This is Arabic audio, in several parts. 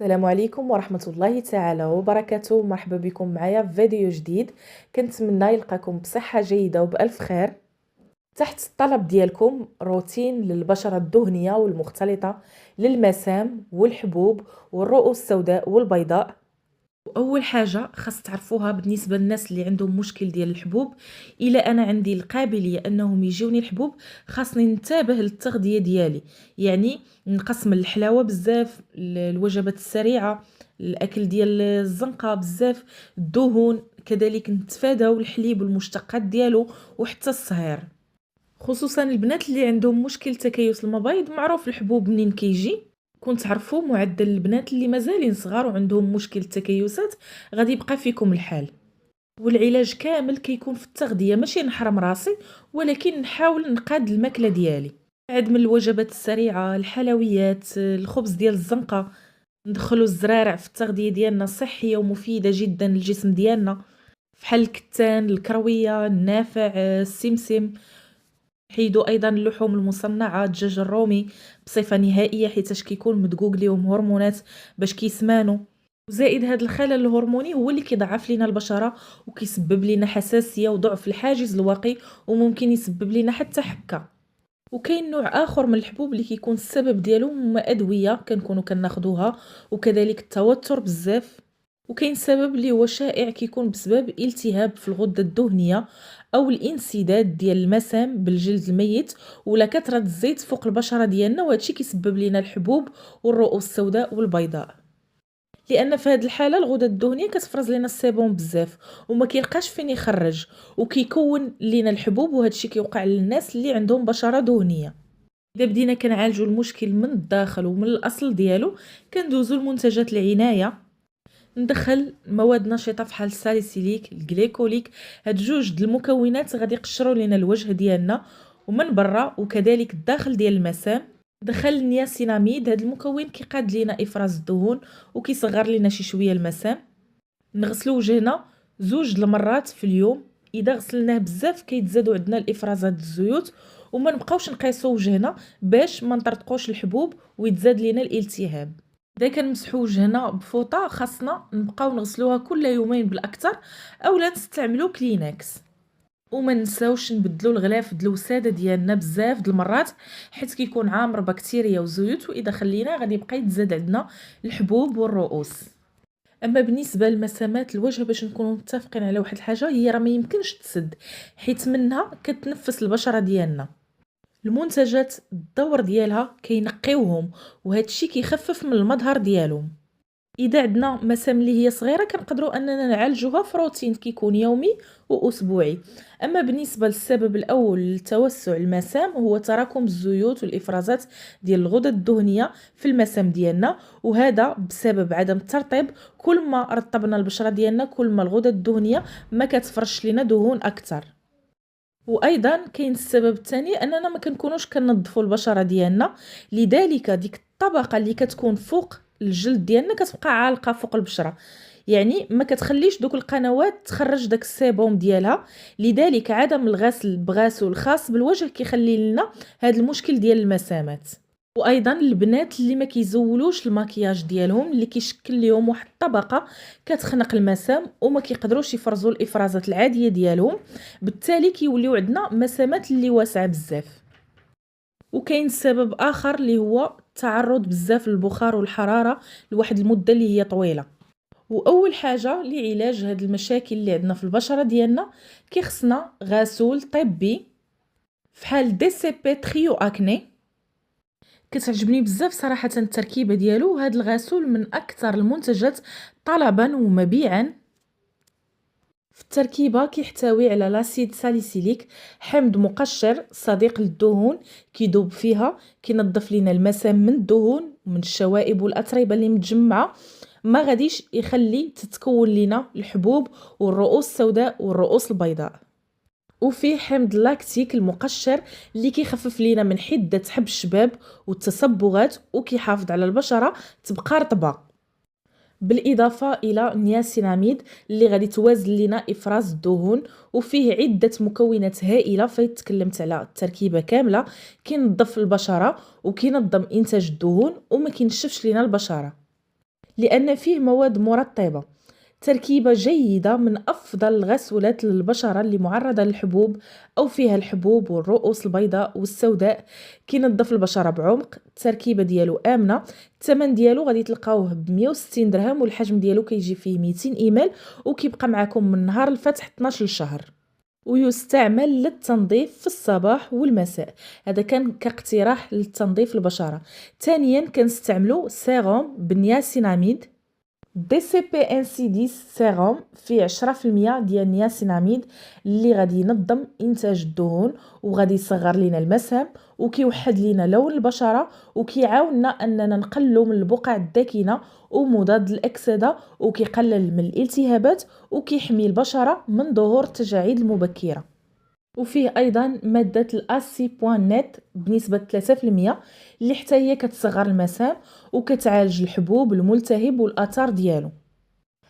السلام عليكم ورحمة الله تعالى وبركاته. مرحبا بكم معايا في فيديو جديد. كنتمنى يلقاكم بصحة جيدة وبألف خير. تحت الطلب ديالكم روتين للبشرة الدهنية والمختلطة للمسام والحبوب والرؤوس السوداء والبيضاء. واول حاجه خاص تعرفوها بالنسبه للناس اللي عندهم مشكل ديال الحبوب، الا انا عندي القابليه انهم يجوني الحبوب خاصني ننتبه للتغذيه ديالي، يعني نقص من الحلاوه بزاف، الوجبات السريعه، الاكل ديال الزنقه بزاف، الدهون كذلك نتفاداو الحليب والمشتقات ديالو وحتى الصهير. خصوصا البنات اللي عندهم مشكل تكيس المبايض، معروف الحبوب منين كيجي. كنت تعرفوا معدل البنات اللي مازالين صغار وعندهم مشكل التكيسات غادي يبقى فيكم الحال. والعلاج كامل كيكون في التغذيه، ماشي نحرم راسي ولكن نحاول نقاد الماكله ديالي، بعد من الوجبات السريعه، الحلويات، الخبز ديال الزنقه. ندخلوا الزرارع في التغذيه ديالنا، صحيه ومفيده جدا للجسم ديالنا، فحال الكتان، الكرويه، النافع، السمسم. حيدوا ايضا اللحوم المصنعه، الدجاج الرومي بصفه نهائيه حيتاش كيكون مدقوق ليهم هرمونات باش كيسمانوا. وزائد هذا الخلل الهرموني هو اللي كيضعف لنا البشره وكيسبب لنا حساسيه وضعف الحاجز الوقي، وممكن يسبب لنا حتى حكه. وكاين نوع اخر من الحبوب اللي كيكون السبب ديالو هما ادويه كنكونوا كناخذوها، وكذلك التوتر بزاف. وكاين سبب اللي هو شائع كيكون بسبب التهاب في الغده الدهنيه او الانسداد ديال المسام بالجلد الميت، ولا كثره الزيت فوق البشره ديالنا، وهادشي كيسبب لنا الحبوب والرؤوس السوداء والبيضاء. لان في هذه الحاله الغدد الدهنيه كتفرز لنا السيبوم بزاف وما كيلقاش فين يخرج، وكيكون لنا الحبوب، وهادشي كيوقع للناس اللي عندهم بشره دهنيه. اذا بدينا كنعالجوا المشكل من الداخل ومن الاصل ديالو، كندوزو لمنتجات العنايه. ندخل مواد نشطه فحال الساليسيليك، الجليكوليك. هاد جوج د المكونات غادي يقشروا لنا الوجه ديالنا ومن برا وكذلك الداخل ديال المسام. دخل النياسيناميد، هاد المكون كيقاد لنا افراز الدهون وكيصغر لنا شي شويه المسام. نغسلو وجهنا 2 المرات في اليوم، اذا غسلناه بزاف كيتزادوا عندنا الافرازات الزيوت، وما نبقاوش نقيسوا وجهنا باش ما نطرطقوش الحبوب ويتزاد لنا الالتهاب. اذا كنمسحوا وجهنا بفوطه خاصنا نبقاو نغسلوها كل يومين بالاكثر، اولا نستعملوا كلينكس. وما نساوش نبدلوا الغلاف د الوساده ديالنا بزاف د المرات، حيت كيكون عامر بكتيريا وزيوت، واذا خلينا غادي يبقى يتزاد عندنا الحبوب والرؤوس. اما بالنسبه لمسامات الوجه، باش نكونوا متفقين على واحد الحاجه، هي راه ما يمكنش تسد حيت منها كتنفس البشره ديالنا. المنتجات الدور ديالها كينقيوهم، وهذا الشيء كيخفف من المظهر ديالهم. اذا عندنا مسام اللي هي صغيره كنقدروا اننا نعالجوها في روتين كيكون يومي واسبوعي. اما بالنسبه للسبب الاول لتوسع المسام هو تراكم الزيوت والافرازات ديال الغدد الدهنيه في المسام ديالنا، وهذا بسبب عدم الترطيب. كل ما رطبنا البشره ديالنا كل ما الغدد الدهنيه ما كتفرش لنا دهون اكثر. وايضا كاين السبب الثاني اننا ما كنكونوش كننظفوا البشره ديالنا، لذلك ديك الطبقه اللي كتكون فوق الجلد ديالنا كتبقى عالقه فوق البشره، يعني ما كتخليش دوك القنوات تخرج داك السيبوم ديالها. لذلك عدم الغسل بغسول خاص بالوجه كيخلي لنا هذا المشكل ديال المسامات. وايضا البنات اللي ما كيزولوش المكياج ديالهم اللي كيشكل لهم واحد الطبقه كتخنق المسام وما كيقدروش يفرزوا الافرازات العاديه ديالهم، بالتالي كيوليو عندنا مسامات اللي واسعه بزاف. وكاين سبب اخر اللي هو التعرض بزاف للبخار والحراره لواحد المده اللي هي طويله. واول حاجه لعلاج هاد المشاكل اللي عندنا في البشره ديالنا كيخصنا غسول طبي فحال دي سي بي تريو اكني. كتعجبني بزاف صراحه التركيبه ديالو، هذا الغسول من اكثر المنتجات طلبا ومبيعا. في التركيبه كيحتوي على لاسيد ساليسيليك، حمض مقشر صديق للدهون، كيدوب فيها، كينظف لنا المسام من الدهون ومن الشوائب والاتربه اللي متجمعه، ما غاديش يخلي تتكون لنا الحبوب والرؤوس السوداء والرؤوس البيضاء. وفيه حمض لاكتيك المقشر اللي كيخفف لينا من حده حب الشباب والتصبغات، وكيحافظ على البشره تبقى رطبه. بالاضافه الى نياسيناميد اللي غادي توازن لنا افراز الدهون، وفيه عده مكونات هائله. فيتكلمت على التركيبه كامله، كينظف البشره وكينظم انتاج الدهون وما كينشفش لنا البشره. لأن فيه مواد مرطبة. تركيبة جيدة، من أفضل الغسولات للبشرة اللي معرضة للحبوب أو فيها الحبوب والرؤوس البيضاء والسوداء. كينظف البشرة بعمق. التركيبة ديالو آمنة. الثمن ديالو غادي تلقاوه ب160 درهم، والحجم ديالو كيجي فيه 200 إيميل، وكيبقى معكم من نهار الفتح 12 شهر، ويستعمل للتنظيف في الصباح والمساء. هذا كان كاقتراح للتنظيف البشرة. ثانيا كنستعملو سيروم بالنياسيناميد. DCP-N610 سيروم فيه 10% ديال النياسيناميد اللي غادي ينظم انتاج الدهون، وغادي يصغر لينا المسام، وكيوحد لينا لون البشره، وكيعاوننا اننا نقللوا من البقع الداكنه ومضاد للاكسده، وكيقلل من الالتهابات، وكيحمي البشره من ظهور التجاعيد المبكره. وفيه ايضا ماده الاسي بوان نت بنسبه 3% اللي حتى هي كتصغر المسام وكتعالج الحبوب الملتهب والاثار ديالو.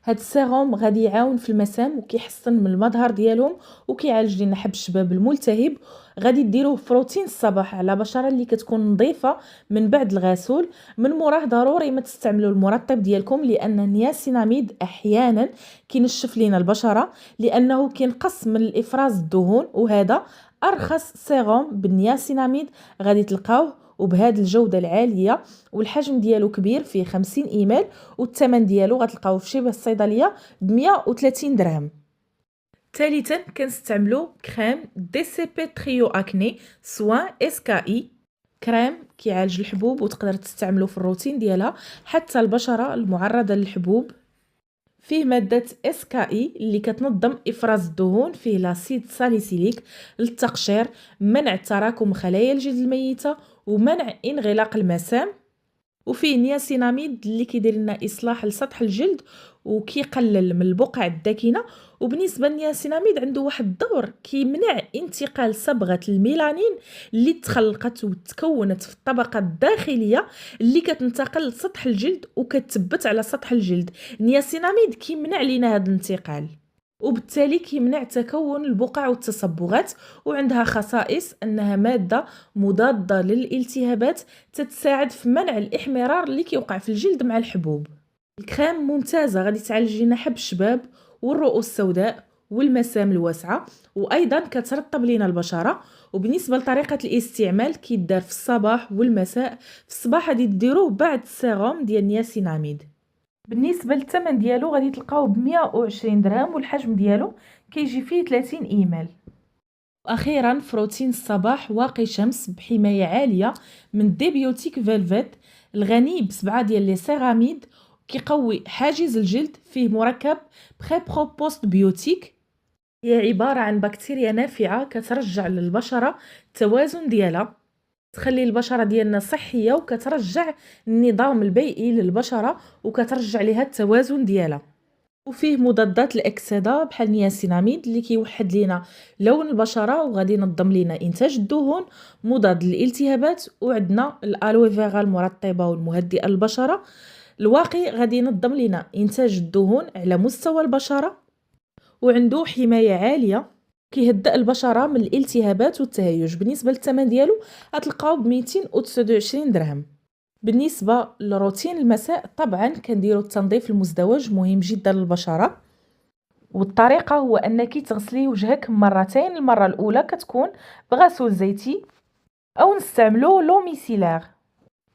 هاد السيروم غادي يعاون في المسام وكيحسن من المظهر ديالهم، وكيعالج لنا حب الشباب الملتهب. غادي ديروه في روتين الصباح على بشره اللي كتكون نظيفه من بعد الغسول. من موراه ضروري ما تستعملوا المرطب ديالكم، لان النياسيناميد احيانا كينشف لينا البشره لانه كينقص من الافراز الدهون. وهذا ارخص سيروم بالنياسيناميد غادي تلقاوه وبهذه الجوده العاليه، والحجم ديالو كبير فيه 50 ايميل، والثمن ديالو غتلقاوه في شبه الصيدليه ب 130 درهم. ثالثا كنستعملو كريم دي سي بي تريو اكني سوان اس كي. كريم كيعالج الحبوب وتقدر تستعملو في الروتين ديالها حتى البشره المعرضه للحبوب. فيه مادة SKI اللي كتنظم إفراز الدهون. فيه لاسيد ساليسيليك للتقشير، منع تراكم خلايا الجلد الميتة، ومنع انغلاق المسام. وفيه نياسيناميد اللي كيدير لنا إصلاح لسطح الجلد وكيقلل من البقع الداكنة. وبالنسبه للنياسيناميد عنده واحد الدور كيمنع انتقال صبغه الميلانين اللي تخلقت وتكونت في الطبقه الداخليه اللي كتنتقل لسطح الجلد وكتثبت على سطح الجلد. النياسيناميد كيمنع لينا هذا الانتقال، وبالتالي كيمنع تكون البقع والتصبغات. وعندها خصائص انها ماده مضاده للالتهابات، تتساعد في منع الاحمرار اللي كيوقع في الجلد مع الحبوب. الكريم ممتازه، غادي تعالج لنا حب الشباب والرؤوس السوداء والمسام الواسعه، وايضا كترطب لينا البشره. وبالنسبه لطريقه الاستعمال كيدار في الصباح والمساء. في الصباح غادي ديروه بعد السيروم ديال نياسيناميد. بالنسبه للثمن ديالو غادي تلقاوه ب 120 درهم، والحجم ديالو كيجي فيه 30 ايميل. واخيرا في روتين الصباح واقي شمس بحمايه عاليه من ديبيوتيك فيلفيت الغني ب7 ديال لي سيراميد، كيقوي حاجز الجلد. فيه مركب بريبرو بوست بيوتيك، هي عباره عن بكتيريا نافعه كترجع للبشره التوازن ديالها، تخلي البشره ديالنا صحيه، وكترجع النظام البيئي للبشره وكترجع ليها التوازن ديالها. وفيه مضادات الاكسده بحال نياسيناميد اللي كيوحد لينا لون البشره وغادي ينظم لينا انتاج الدهون، مضاد للالتهابات. وعندنا الالوي فيرا المرطبه والمهدئه للبشره. الواقي غادي ينظم لينا انتاج الدهون على مستوى البشره، وعنده حمايه عاليه كيهدئ البشره من الالتهابات والتهيج. بالنسبه للثمن ديالو غتلقاو ب 229 درهم. بالنسبه لروتين المساء طبعا كنديروا التنظيف المزدوج، مهم جدا للبشره. والطريقه هو انك تغسلي وجهك مرتين. المره الاولى كتكون بغسول زيتي او نستعملو لو ميسيلار،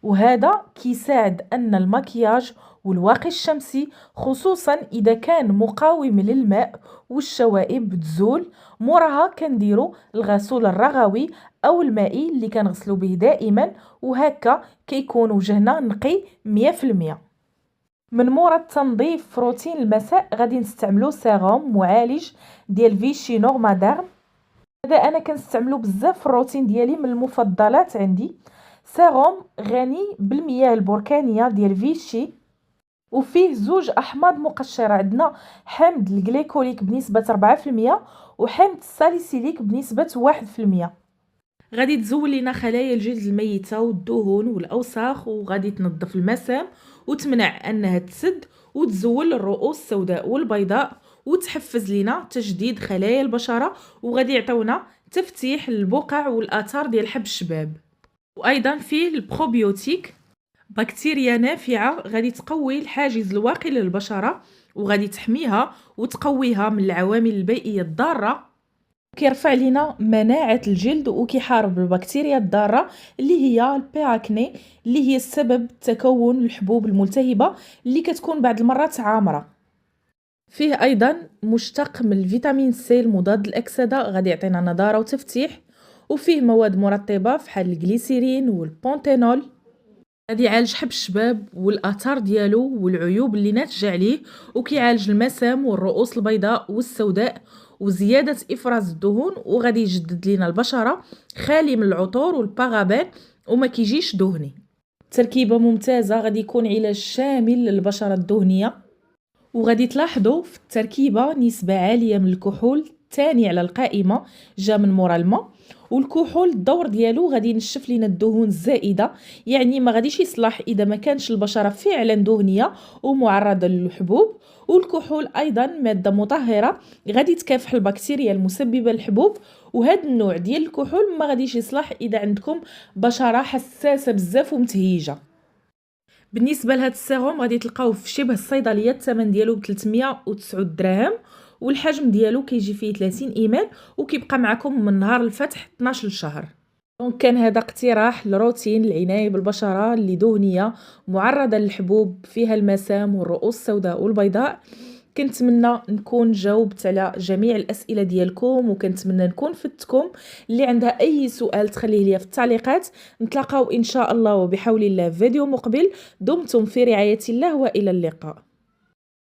وهذا كيساعد ان المكياج والواقي الشمسي خصوصا اذا كان مقاوم للماء والشوائب تزول. موراها كنديروا الغسول الرغوي او المائي اللي كنغسلوا به دائما، وهكا كيكون وجهنا نقي 100%. من مورا التنظيف في روتين المساء غادي نستعملو سيروم معالج ديال فيشي نورماديرم. هذا انا كنستعملو بزاف في الروتين ديالي، من المفضلات عندي. سيروم غني بالمياه البركانيه ديال فيشي، وفيه زوج احماض مقشره. عندنا حامض الجليكوليك بنسبه 4% وحامض الساليسيليك بنسبه 1%. غادي تزول لنا خلايا الجلد الميته والدهون والاوساخ، وغادي تنظف المسام وتمنع انها تسد، وتزول الرؤوس السوداء والبيضاء، وتحفز لنا تجديد خلايا البشره، وغادي يعطيونا تفتيح البقع والاثار ديال حب الشباب. وايضا فيه البروبيوتيك بكتيريا نافعة غادي تقوي الحاجز الواقي للبشرة، وغادي تحميها وتقويها من العوامل البيئية الضارة، كيرفع لينا مناعة الجلد وكيحارب البكتيريا الضارة اللي هي البيراكني، اللي هي السبب تكون الحبوب الملتهبة اللي كتكون بعض المرات عامرة. فيه ايضا مشتق من الفيتامين سي المضاد للاكسده، غادي يعطينا نضاره وتفتيح. وفيه مواد مرطبه بحال الجليسيرين والبونتينول، غادي يعالج حب الشباب والاثار ديالو والعيوب اللي ناتجه عليه، وكيعالج المسام والرؤوس البيضاء والسوداء وزياده افراز الدهون، وغادي يجدد لنا البشره، خالي من العطور والبارابين وما كيجيش دهني. تركيبه ممتازه، غادي يكون علاج شامل للبشره الدهنيه. وغادي تلاحظوا في التركيبه نسبه عاليه من الكحول، تاني على القائمه جا من مورا الماء. والكحول الدور ديالو غادي ينشف لينا الدهون الزائده، يعني ما غاديش يصلح اذا ما كانش البشره فعلا دهنيه ومعرضه للحبوب. والكحول ايضا ماده مطهره غادي تكافح البكتيريا المسببه للحبوب، وهذا النوع ديال الكحول ما غاديش يصلح اذا عندكم بشره حساسه بزاف ومتهيجه. بالنسبه لهاد السيروم غادي تلقاوه في شبه الصيدليه، الثمن ديالو ب 309 دراهم، والحجم ديالو كيجي فيه 30 ايميل، وكيبقى معكم من نهار الفتح 12 شهر. دونك كان هذا اقتراح لروتين العنايه بالبشره اللي دهنيه معرضه للحبوب، فيها المسام والرؤوس السوداء والبيضاء. كنتمنى نكون جاوبت على جميع الاسئله ديالكم، وكنتمنى نكون فدتكم. اللي عندها اي سؤال تخليه لي في التعليقات. نتلاقاو ان شاء الله وبحول الله في فيديو مقبل. دمتم في رعايه الله والى اللقاء.